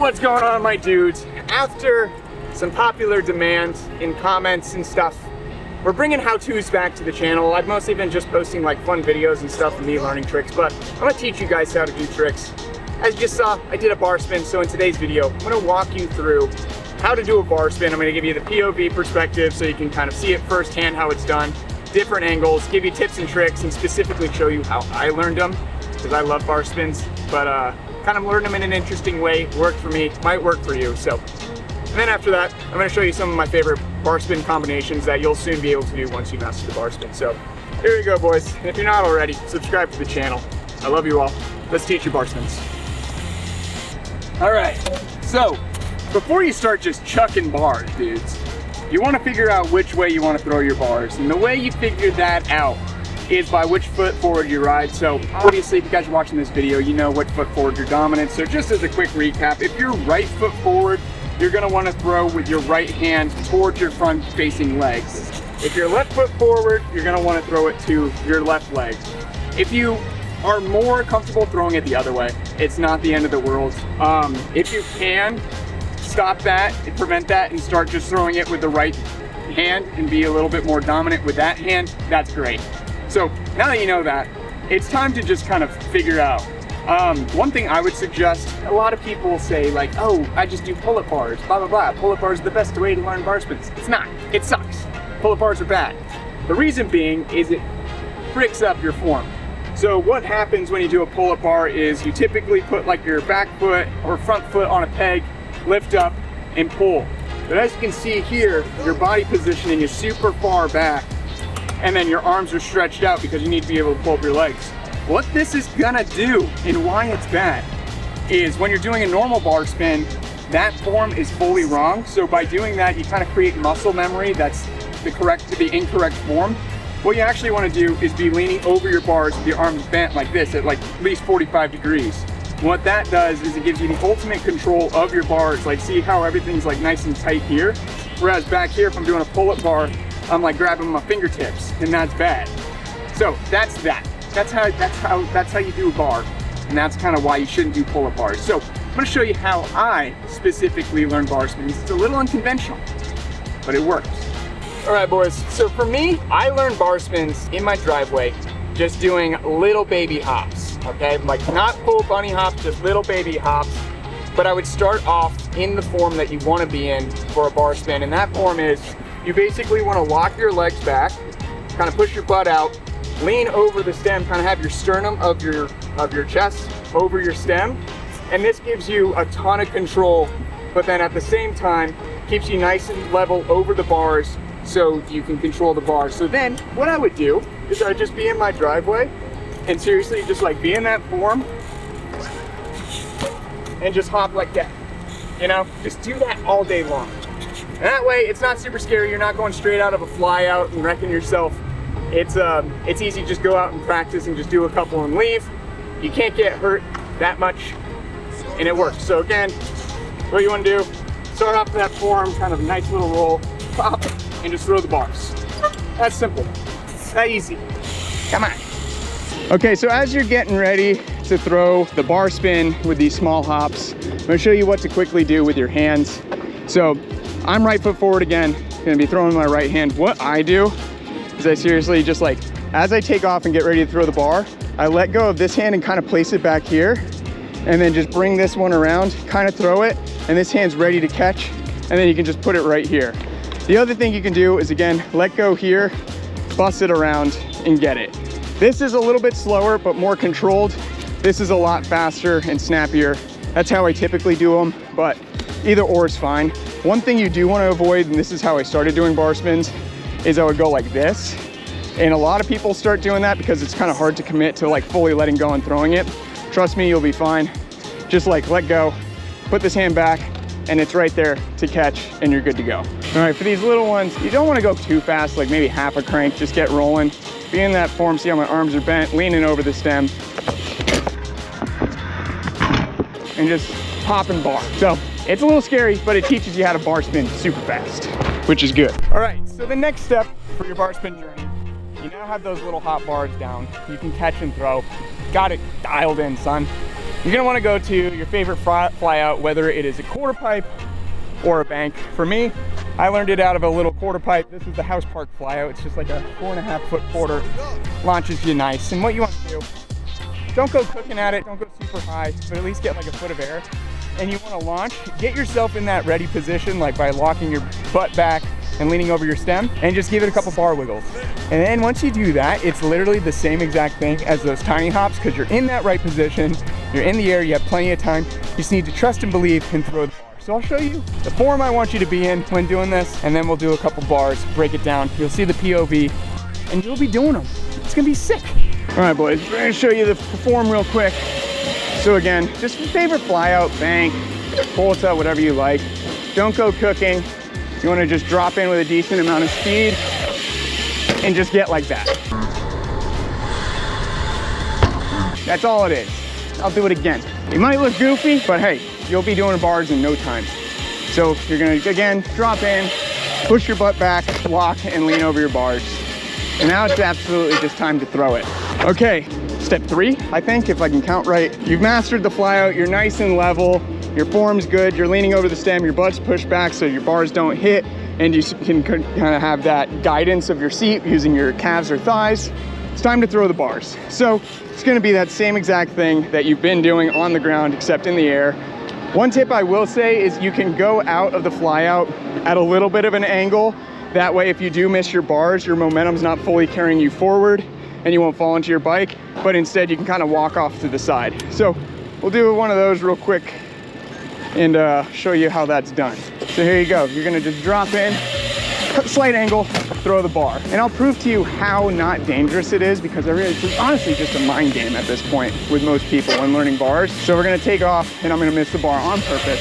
What's going on, my dudes? After some popular demand in comments and stuff, we're bringing how-tos back to the channel. I've mostly been just posting like fun videos and stuff of me learning tricks, but I'm gonna teach you guys how to do tricks. As you just saw, I did a bar spin, so in today's video, I'm gonna walk you through how to do a bar spin. I'm gonna give you the POV perspective so you can kind of see it firsthand how it's done, different angles, give you tips and tricks, and specifically show you how I learned them, because I love bar spins, but kind of learned them in an interesting way. Worked for me, might work for you. So, and then after that, I'm gonna show you some of my favorite bar spin combinations that you'll soon be able to do once you master the bar spin. So, here you go, boys. And if you're not already, subscribe to the channel. I love you all. Let's teach you bar spins. All right, so before you start just chucking bars, dudes, you want to figure out which way you want to throw your bars. And the way you figure that out is by which foot forward you ride. So obviously, if you guys are watching this video, you know what foot forward you're dominant. So just as a quick recap, if you're right foot forward, you're going to want to throw with your right hand towards your front facing legs. If you're left foot forward, you're going to want to throw it to your left leg. If you are more comfortable throwing it the other way, it's not the end of the world. If you can stop that and prevent that and start just throwing it with the right hand and be a little bit more dominant with that hand, that's great. So now that you know that, it's time to just kind of figure out. One thing I would suggest, a lot of people say like, oh, I just do pull-up bars, blah, blah, blah. Pull-up bars are the best way to learn bar spins. It's not, it sucks. Pull-up bars are bad. The reason being is it fricks up your form. So what happens when you do a pull-up bar is you typically put like your back foot or front foot on a peg, lift up and pull. But as you can see here, your body positioning is super far back and then your arms are stretched out because you need to be able to pull up your legs. What this is gonna do and why it's bad is when you're doing a normal bar spin, that form is fully wrong. So by doing that, you kind of create muscle memory that's the incorrect form. What you actually want to do is be leaning over your bars with your arms bent like this at like at least 45 degrees. What that does is it gives you the ultimate control of your bars. Like see how everything's like nice and tight here? Whereas back here, if I'm doing a pull-up bar, I'm like grabbing my fingertips and that's bad. So that's that. That's how you do a bar. And that's kind of why you shouldn't do pull-up bars. So I'm gonna show you how I specifically learn bar spins. It's a little unconventional, but it works. All right, boys, so for me, I learned bar spins in my driveway, just doing little baby hops, okay? Like not full bunny hops, just little baby hops. But I would start off in the form that you wanna be in for a bar spin. And that form is, you basically wanna lock your legs back, kind of push your butt out, lean over the stem, kind of have your sternum of your chest over your stem. And this gives you a ton of control, but then at the same time, keeps you nice and level over the bars, so you can control the bar. So then what I would do is I'd just be in my driveway and seriously just like be in that form and just hop like that, you know, just do that all day long. And that way it's not super scary. You're not going straight out of a fly out and wrecking yourself. It's easy, just go out and practice and just do a couple and leave. You can't get hurt that much and it works. So again, what you want to do, start off that form, kind of a nice little roll, pop, and just throw the bars. That's simple, that easy. Come on. Okay, so as you're getting ready to throw the bar spin with these small hops, I'm gonna show you what to quickly do with your hands. So I'm right foot forward again, gonna be throwing my right hand. What I do is I seriously just like, as I take off and get ready to throw the bar, I let go of this hand and kind of place it back here, and then just bring this one around, kind of throw it, and this hand's ready to catch, and then you can just put it right here. The other thing you can do is, again, let go here, bust it around, and get it. This is a little bit slower, but more controlled. This is a lot faster and snappier. That's how I typically do them, but either or is fine. One thing you do want to avoid, and this is how I started doing bar spins, is I would go like this. And a lot of people start doing that because it's kind of hard to commit to like fully letting go and throwing it. Trust me, you'll be fine. Just like let go, put this hand back, and it's right there to catch and you're good to go. All right, for these little ones, you don't want to go too fast, like maybe half a crank, just get rolling. Be in that form, see how my arms are bent, leaning over the stem. And just pop and bar. So it's a little scary, but it teaches you how to bar spin super fast, which is good. All right, so the next step for your bar spin journey, you now have those little hop bars down. You can catch and throw. Got it dialed in, son. You're gonna wanna go to your favorite fly out, whether it is a quarter pipe or a bank. For me, I learned it out of a little quarter pipe. This is the House Park fly out. It's just like a 4.5 foot quarter, launches you nice. And what you wanna do, don't go cooking at it, don't go super high, but at least get like a foot of air. And you wanna launch, get yourself in that ready position, like by locking your butt back and leaning over your stem, and just give it a couple bar wiggles. And then once you do that, it's literally the same exact thing as those tiny hops, because you're in that right position, you're in the air, you have plenty of time, you just need to trust and believe and throw the bar. So I'll show you the form I want you to be in when doing this, and then we'll do a couple bars, break it down. You'll see the POV, and you'll be doing them. It's gonna be sick. All right, boys, we're gonna show you the form real quick. So again, just your favorite fly out, bank, bolta, whatever you like. Don't go cooking. You wanna just drop in with a decent amount of speed and just get like that. That's all it is. I'll do it again. It might look goofy, but hey, you'll be doing bars in no time. So you're gonna, again, drop in, push your butt back, lock, and lean over your bars. And now it's absolutely just time to throw it. Okay, step 3, I think, if I can count right. You've mastered the fly out, you're nice and level, your form's good, you're leaning over the stem, your butt's pushed back so your bars don't hit, and you can kind of have that guidance of your seat using your calves or thighs. It's time to throw the bars. So it's gonna be that same exact thing that you've been doing on the ground, except in the air. One tip I will say is you can go out of the fly out at a little bit of an angle. That way, if you do miss your bars, your momentum's not fully carrying you forward and you won't fall into your bike, but instead you can kind of walk off to the side. So we'll do one of those real quick and show you how that's done. So here you go. You're gonna just drop in, slight angle, throw the bar. And I'll prove to you how not dangerous it is, because it's honestly just a mind game at this point with most people when learning bars. So we're gonna take off and I'm gonna miss the bar on purpose.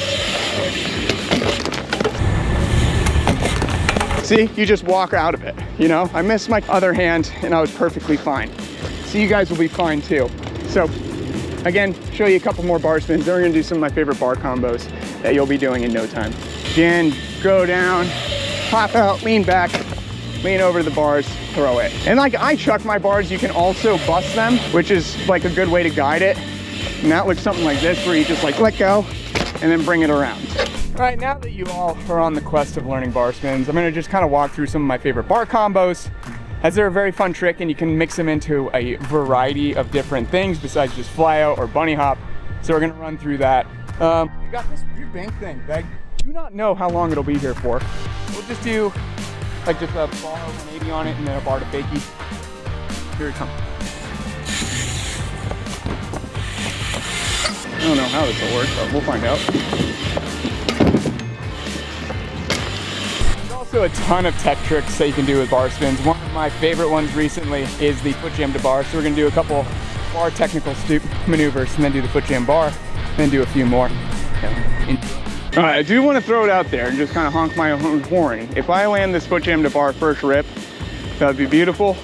See, you just walk out of it, you know? I missed my other hand and I was perfectly fine. So you guys will be fine too. So again, show you a couple more bar spins. Then we're gonna do some of my favorite bar combos that you'll be doing in no time. Again, go down, pop out, lean back, lean over the bars, throw it. And like I chuck my bars, you can also bust them, which is like a good way to guide it. And that looks something like this, where you just like let go and then bring it around. All right, now that you all are on the quest of learning bar spins, I'm gonna just kind of walk through some of my favorite bar combos, as they're a very fun trick and you can mix them into a variety of different things besides just fly out or bunny hop. So we're gonna run through that. We got this weird bank thing that I do not know how long it'll be here for. We'll just do like just a bar 180 on it and then a bar to fakie. Here it comes. I don't know how this will work, but we'll find out. There's also a ton of tech tricks that you can do with bar spins. One of my favorite ones recently is the foot jam to bar. So we're gonna do a couple bar technical stoop maneuvers and then do the foot jam bar, and then do a few more. All right, I do want to throw it out there and just kind of honk my own horn. If I land this foot jam to bar first rip, that would be beautiful,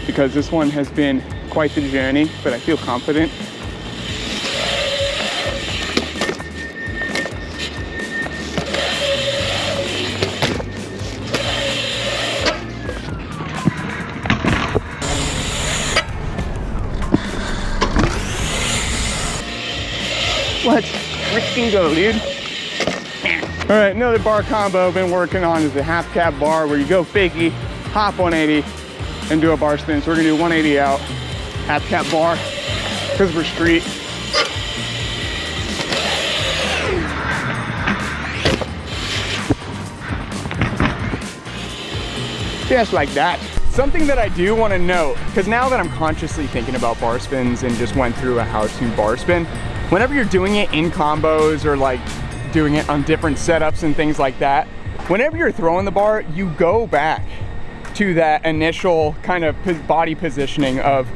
because this one has been quite the journey, but I feel confident. Let's freaking go, dude. All right, another bar combo I've been working on is the half cab bar, where you go fakie, hop 180, and do a bar spin. So we're gonna do 180 out, half cab bar, because we're street. Just like that. Something that I do want to note, because now that I'm consciously thinking about bar spins and just went through a how-to bar spin, whenever you're doing it in combos or like doing it on different setups and things like that, whenever you're throwing the bar, you go back to that initial kind of body positioning of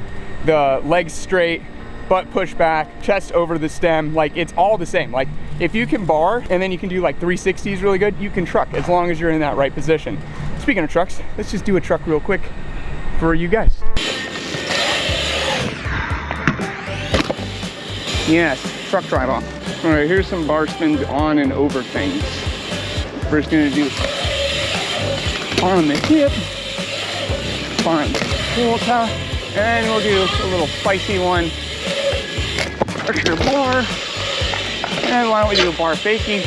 the legs straight, butt pushed back, chest over the stem. Like, it's all the same. Like, if you can bar and then you can do like 360s really good, you can truck as long as you're in that right position. Speaking of trucks, let's just do a truck real quick for you guys. Yes, truck drive off. All right, here's some bar spins on and over things. First gonna do on the hip, find the quarter, and we'll do a little spicy one There's your bar. And why don't we do a bar fakie?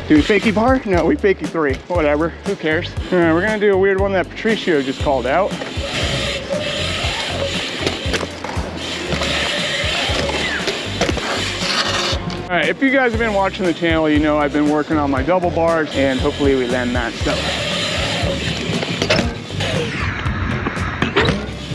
Do we fakie bar? No, we fakie 3. Whatever, who cares? All right, we're gonna do a weird one that Patricio just called out. All right, if you guys have been watching the channel, you know I've been working on my double bars and hopefully we land that stuff.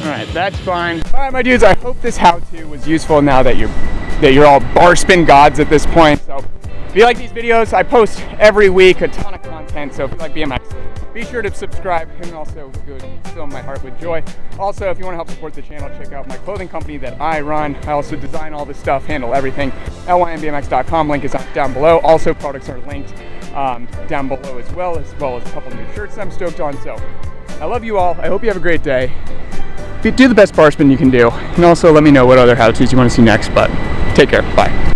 All right, that's fine. All right, my dudes, I hope this how-to was useful now that you're all bar spin gods at this point. So if you like these videos, I post every week a ton of content. So if you like BMX, be sure to subscribe and also go fill my heart with joy. Also, if you want to help support the channel, check out my clothing company that I run. I also design all this stuff, handle everything. lynbmx.com, link is down below. Also, products are linked down below as well as a couple new shirts I'm stoked on. So I love you all. I hope you have a great day. Do the best bar spin you can do. And also let me know what other how-tos you want to see next, but take care. Bye.